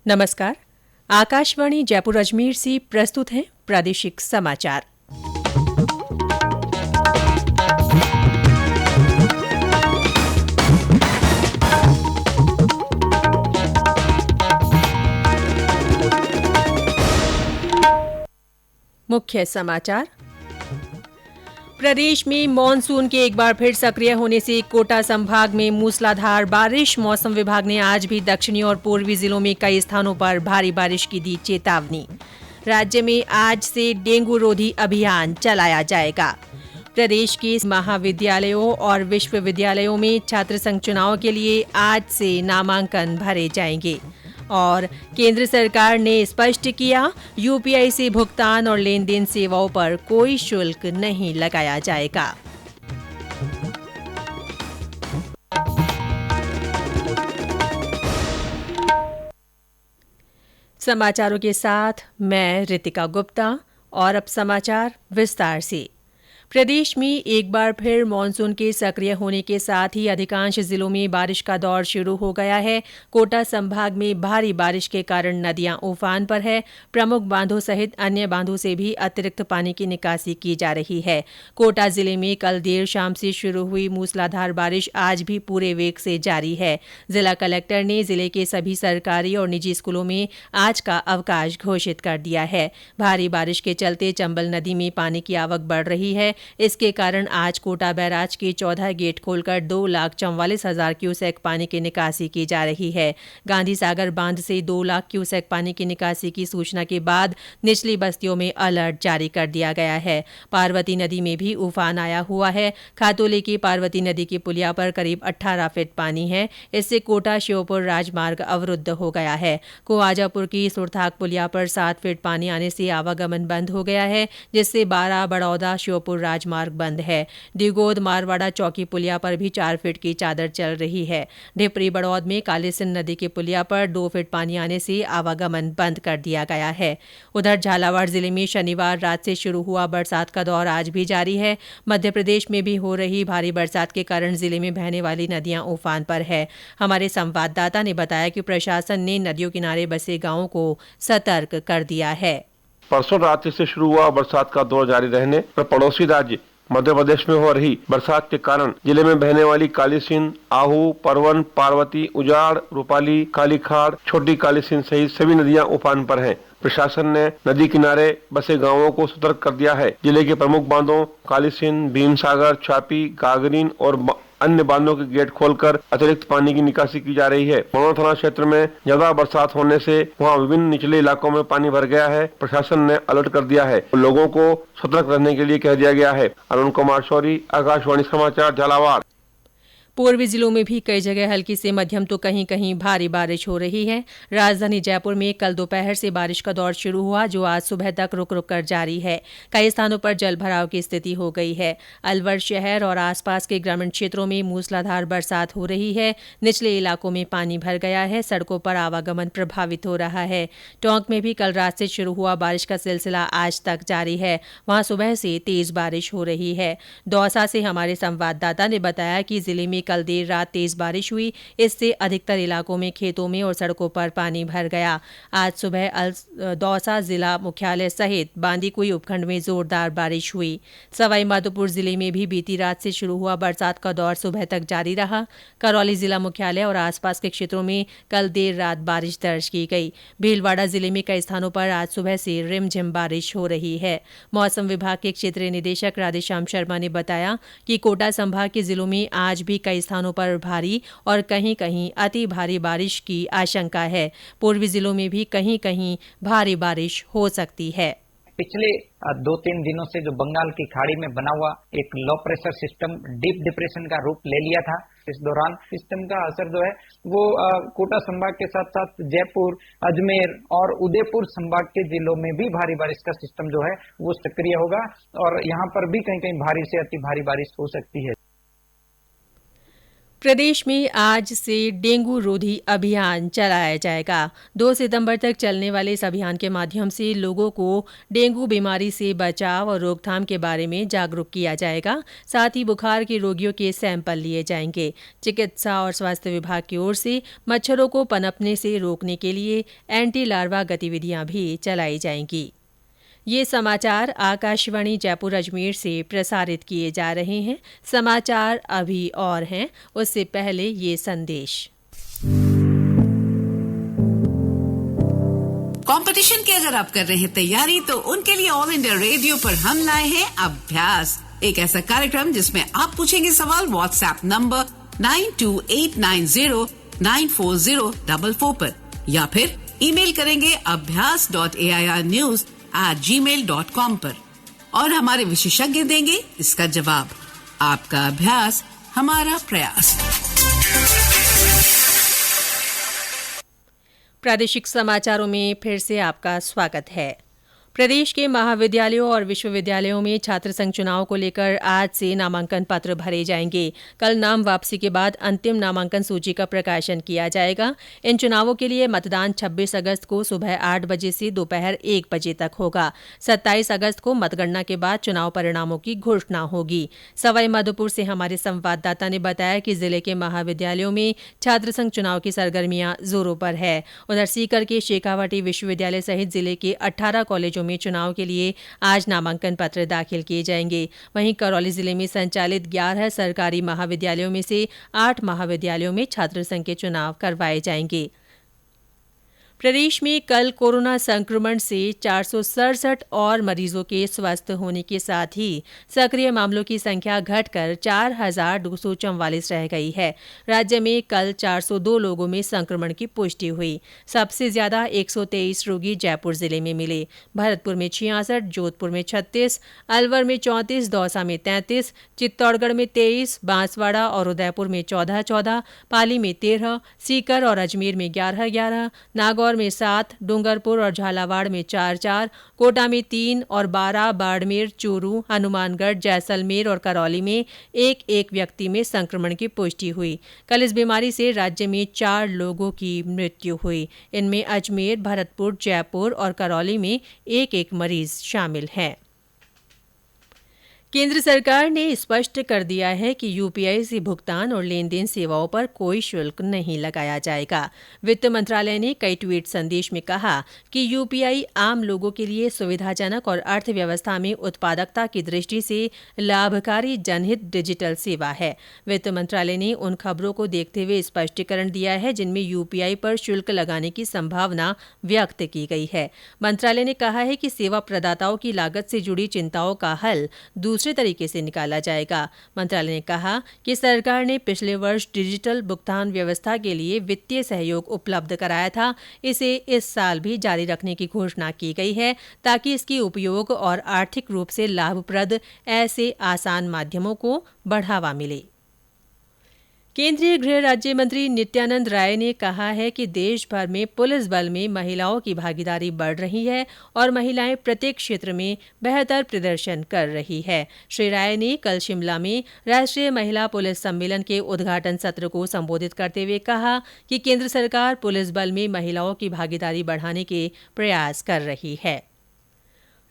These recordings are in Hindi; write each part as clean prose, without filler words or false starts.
नमस्कार। आकाशवाणी जयपुर अजमेर से प्रस्तुत हैं प्रादेशिक समाचार। मुख्य समाचार। प्रदेश में मानसून के एक बार फिर सक्रिय होने से कोटा संभाग में मूसलाधार बारिश। मौसम विभाग ने आज भी दक्षिणी और पूर्वी जिलों में कई स्थानों पर भारी बारिश की दी चेतावनी। राज्य में आज से डेंगू रोधी अभियान चलाया जाएगा। प्रदेश के महाविद्यालयों और विश्वविद्यालयों में छात्र संघ चुनाव के लिए आज से नामांकन भरे जाएंगे। और केंद्र सरकार ने स्पष्ट किया, यूपीआई से भुगतान और लेन देन सेवाओं पर कोई शुल्क नहीं लगाया जाएगा। समाचारों के साथ मैं रितिका गुप्ता। और अब समाचार विस्तार से। प्रदेश में एक बार फिर मानसून के सक्रिय होने के साथ ही अधिकांश जिलों में बारिश का दौर शुरू हो गया है। कोटा संभाग में भारी बारिश के कारण नदियां उफान पर है। प्रमुख बांधों सहित अन्य बांधों से भी अतिरिक्त पानी की निकासी की जा रही है। कोटा जिले में कल देर शाम से शुरू हुई मूसलाधार बारिश आज भी पूरे वेग से जारी है। जिला कलेक्टर ने जिले के सभी सरकारी और निजी स्कूलों में आज का अवकाश घोषित कर दिया है। भारी बारिश के चलते चंबल नदी में पानी की आवक बढ़ रही है। इसके कारण आज कोटा बैराज के 14 गेट खोलकर 2,44,000 क्यूसेक पानी की निकासी की जा रही है। गांधी सागर बांध से 2 लाख क्यूसेक पानी की निकासी की सूचना के बाद निचली बस्तियों में अलर्ट जारी कर दिया गया है। पार्वती नदी में भी उफान आया हुआ है। खातोली की पार्वती नदी की पुलिया पर करीब 18 फीट पानी है। इससे कोटा श्योपुर राजमार्ग अवरुद्ध हो गया है। कुआजापुर की सुरथाक पुलिया पर 7 फीट पानी आने से आवागमन बंद हो गया है, जिससे 12 बड़ौदा श्योपुर राजमार्ग बंद है। डिगोद मारवाड़ा चौकी पुलिया पर भी 4 फीट की चादर चल रही है। ढिपरी बड़ौद में कालीसिंध नदी की पुलिया पर 2 फीट पानी आने से आवागमन बंद कर दिया गया है। उधर झालावाड़ जिले में शनिवार रात से शुरू हुआ बरसात का दौर आज भी जारी है। मध्य प्रदेश में भी हो रही भारी बरसात के कारण जिले में बहने वाली नदियां उफान पर है। हमारे संवाददाता ने बताया कि प्रशासन ने नदियों किनारे बसे गांवों को सतर्क कर दिया है। परसों रात से शुरू हुआ बरसात का दौर जारी रहने पर पड़ोसी राज्य मध्य प्रदेश में हो रही बरसात के कारण जिले में बहने वाली कालीसिंध, आहू, परवन, पार्वती, उजाड़, रूपाली, कालीखाड़, छोटी कालीसिंध सहित सभी नदियां उफान पर हैं। प्रशासन ने नदी किनारे बसे गांवों को सतर्क कर दिया है। जिले के प्रमुख बांधों कालीसिंध, भीमसागर, छापी, गागरीन और अन्य बांधों के गेट खोलकर अतिरिक्त पानी की निकासी की जा रही है। मनोर थाना क्षेत्र में ज्यादा बरसात होने से वहां विभिन्न निचले इलाकों में पानी भर गया है। प्रशासन ने अलर्ट कर दिया है। लोगों को सतर्क रहने के लिए कह दिया गया है। अरुण कुमार शौरी, आकाशवाणी समाचार, झालावाड़। पूर्वी जिलों में भी कई जगह हल्की से मध्यम तो कहीं कहीं भारी बारिश हो रही है। राजधानी जयपुर में कल दोपहर से बारिश का दौर शुरू हुआ, जो आज सुबह तक रुक रुक कर जारी है। कई स्थानों पर जल भराव की स्थिति हो गई है। अलवर शहर और आसपास के ग्रामीण क्षेत्रों में मूसलाधार बरसात हो रही है। निचले इलाकों में पानी भर गया है। सड़कों पर आवागमन प्रभावित हो रहा है। टोंक में भी कल रात से शुरू हुआ बारिश का सिलसिला आज तक जारी है। वहां सुबह से तेज बारिश हो रही है। दौसा से हमारे संवाददाता ने बताया कि जिले में कल देर रात तेज बारिश हुई। इससे अधिकतर इलाकों में खेतों में और सड़कों पर पानी भर गया। आज सुबह दौसा जिला मुख्यालय सहित बांदीकुई उपखंड में जोरदार बारिश हुई। सवाई माधोपुर जिले में भी बीती रात से शुरू हुआ बरसात का दौर सुबह तक जारी रहा। करौली जिला मुख्यालय और आसपास के क्षेत्रों में कल देर रात बारिश दर्ज की गई। भीलवाड़ा जिले में कई स्थानों पर आज सुबह से रिमझिम बारिश हो रही है। मौसम विभाग के क्षेत्रीय निदेशक राधेश्याम शर्मा ने बताया कि कोटा संभाग के जिलों में आज भी कई स्थानों पर भारी और कहीं कहीं अति भारी बारिश की आशंका है। पूर्वी जिलों में भी कहीं कहीं भारी बारिश हो सकती है। पिछले 2-3 दिनों से जो बंगाल की खाड़ी में बना हुआ एक low pressure system deep depression का रूप ले लिया था। इस दौरान सिस्टम का असर जो है वो कोटा संभाग के साथ साथ जयपुर, अजमेर और उदयपुर संभाग के जिलों में भी भारी बारिश का सिस्टम जो है वो सक्रिय होगा और यहाँ पर भी कहीं कहीं भारी से अति भारी बारिश हो सकती है। प्रदेश में आज से डेंगू रोधी अभियान चलाया जाएगा। 2 सितंबर तक चलने वाले इस अभियान के माध्यम से लोगों को डेंगू बीमारी से बचाव और रोकथाम के बारे में जागरूक किया जाएगा। साथ ही बुखार के रोगियों के सैंपल लिए जाएंगे। चिकित्सा और स्वास्थ्य विभाग की ओर से मच्छरों को पनपने से रोकने के लिए एंटी लार्वा गतिविधियां भी चलाई जाएंगी। ये समाचार आकाशवाणी जयपुर अजमेर से प्रसारित किए जा रहे हैं। समाचार अभी और हैं, उससे पहले ये संदेश। कंपटीशन की अगर आप कर रहे हैं तैयारी, तो उनके लिए ऑल इंडिया रेडियो पर हम लाए हैं अभ्यास, एक ऐसा कार्यक्रम जिसमें आप पूछेंगे सवाल व्हाट्सएप नंबर 9289094044 पर, या फिर ईमेल करेंगे abhyas.airnews@gmail.com पर, और हमारे विशेषज्ञ देंगे इसका जवाब। आपका अभ्यास हमारा प्रयास। प्रादेशिक समाचारों में फिर से आपका स्वागत है। प्रदेश के महाविद्यालयों और विश्वविद्यालयों में छात्र संघ चुनाव को लेकर आज से नामांकन पत्र भरे जाएंगे। कल नाम वापसी के बाद अंतिम नामांकन सूची का प्रकाशन किया जाएगा। इन चुनावों के लिए मतदान 26 अगस्त को सुबह 8 बजे से दोपहर 1 बजे तक होगा। 27 अगस्त को मतगणना के बाद चुनाव परिणामों की घोषणा होगी। सवाईमाधोपुर से हमारे संवाददाता ने बताया कि जिले के महाविद्यालयों में छात्र संघ चुनाव की सरगर्मियां जोरों पर है। उधर सीकर के शेखावाटी विश्वविद्यालय सहित जिले के 18 कॉलेजों में चुनाव के लिए आज नामांकन पत्र दाखिल किए जाएंगे। वहीं करौली जिले में संचालित 11 सरकारी महाविद्यालयों में से 8 महाविद्यालयों में छात्र संघ के चुनाव करवाए जाएंगे। प्रदेश में कल कोरोना संक्रमण से 467 और मरीजों के स्वस्थ होने के साथ ही सक्रिय मामलों की संख्या घटकर 4,244 रह गई है। राज्य में कल 402 लोगों में संक्रमण की पुष्टि हुई। सबसे ज्यादा 123 रोगी जयपुर जिले में मिले। भरतपुर में 66, जोधपुर में 36, अलवर में 34, दौसा में 33, चित्तौड़गढ़ में 23, बांसवाड़ा और उदयपुर में 14-14, पाली में 13, सीकर और अजमेर में 11-11, नागौर में 7, डूंगरपुर और झालावाड़ में 4-4, कोटा में 3 और 12, बाड़मेर, चूरू, हनुमानगढ़, जैसलमेर और करौली में 1-1 व्यक्ति में संक्रमण की पुष्टि हुई। कल इस बीमारी से राज्य में 4 लोगों की मृत्यु हुई। इनमें अजमेर, भरतपुर, जयपुर और करौली में 1-1 मरीज शामिल हैं। केंद्र सरकार ने स्पष्ट कर दिया है कि यूपीआई से भुगतान और लेन देन सेवाओं पर कोई शुल्क नहीं लगाया जाएगा। वित्त मंत्रालय ने कई ट्वीट संदेश में कहा कि यूपीआई आम लोगों के लिए सुविधाजनक और अर्थव्यवस्था में उत्पादकता की दृष्टि से लाभकारी जनहित डिजिटल सेवा है। वित्त मंत्रालय ने उन खबरों को देखते हुए स्पष्टीकरण दिया है जिनमें यूपीआई पर शुल्क लगाने की संभावना व्यक्त की गई है। मंत्रालय ने कहा है कि सेवा प्रदाताओं की लागत से जुड़ी चिंताओं का हल दूसरे तरीके से निकाला जाएगा। मंत्रालय ने कहा कि सरकार ने पिछले वर्ष डिजिटल भुगतान व्यवस्था के लिए वित्तीय सहयोग उपलब्ध कराया था। इसे इस साल भी जारी रखने की घोषणा की गई है ताकि इसकी उपयोग और आर्थिक रूप से लाभप्रद ऐसे आसान माध्यमों को बढ़ावा मिले। केंद्रीय गृह राज्य मंत्री नित्यानंद राय ने कहा है कि देश भर में पुलिस बल में महिलाओं की भागीदारी बढ़ रही है और महिलाएं प्रत्येक क्षेत्र में बेहतर प्रदर्शन कर रही है। श्री राय ने कल शिमला में राष्ट्रीय महिला पुलिस सम्मेलन के उद्घाटन सत्र को संबोधित करते हुए कहा कि केंद्र सरकार पुलिस बल में महिलाओं की भागीदारी बढ़ाने के प्रयास कर रही है।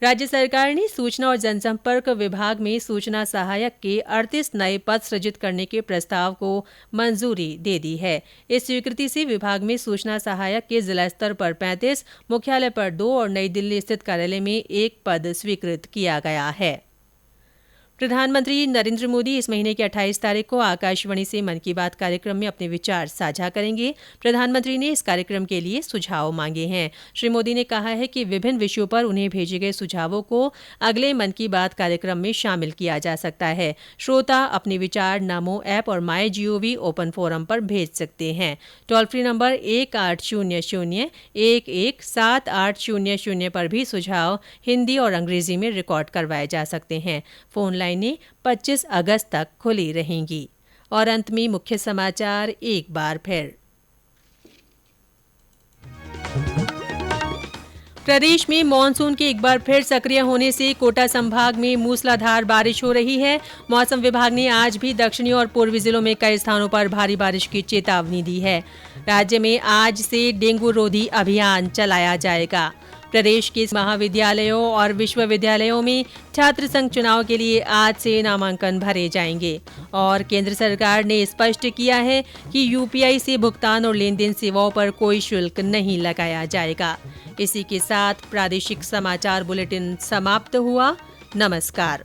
राज्य सरकार ने सूचना और जनसंपर्क विभाग में सूचना सहायक के 38 नए पद सृजित करने के प्रस्ताव को मंजूरी दे दी है। इस स्वीकृति से विभाग में सूचना सहायक के जिला स्तर पर 35, मुख्यालय पर 2 और नई दिल्ली स्थित कार्यालय में 1 पद स्वीकृत किया गया है। प्रधानमंत्री नरेंद्र मोदी इस महीने की 28 तारीख को आकाशवाणी से मन की बात कार्यक्रम में अपने विचार साझा करेंगे। प्रधानमंत्री ने इस कार्यक्रम के लिए सुझाव मांगे हैं। श्री मोदी ने कहा है कि विभिन्न विषयों पर उन्हें भेजे गए सुझावों को अगले मन की बात कार्यक्रम में शामिल किया जा सकता है। श्रोता अपने विचार नमो ऐप और माई जीओवी ओपन फोरम पर भेज सकते हैं। टोल फ्री नंबर 1800-117800 पर भी सुझाव हिंदी और अंग्रेजी में रिकॉर्ड करवाए जा सकते हैं। फोन लाइनें 25 अगस्त तक खुली रहेंगी। और अंत में मुख्य समाचार एक बार फिर। प्रदेश में मानसून के एक बार फिर सक्रिय होने से कोटा संभाग में मूसलाधार बारिश हो रही है। मौसम विभाग ने आज भी दक्षिणी और पूर्वी जिलों में कई स्थानों पर भारी बारिश की चेतावनी दी है। राज्य में आज से डेंगू रोधी अभियान चलाया जाएगा। प्रदेश के महाविद्यालयों और विश्वविद्यालयों में छात्र संघ चुनाव के लिए आज से नामांकन भरे जाएंगे। और केंद्र सरकार ने स्पष्ट किया है कि यूपीआई से भुगतान और लेन देन सेवाओं पर कोई शुल्क नहीं लगाया जाएगा। इसी के साथ प्रादेशिक समाचार बुलेटिन समाप्त हुआ। नमस्कार।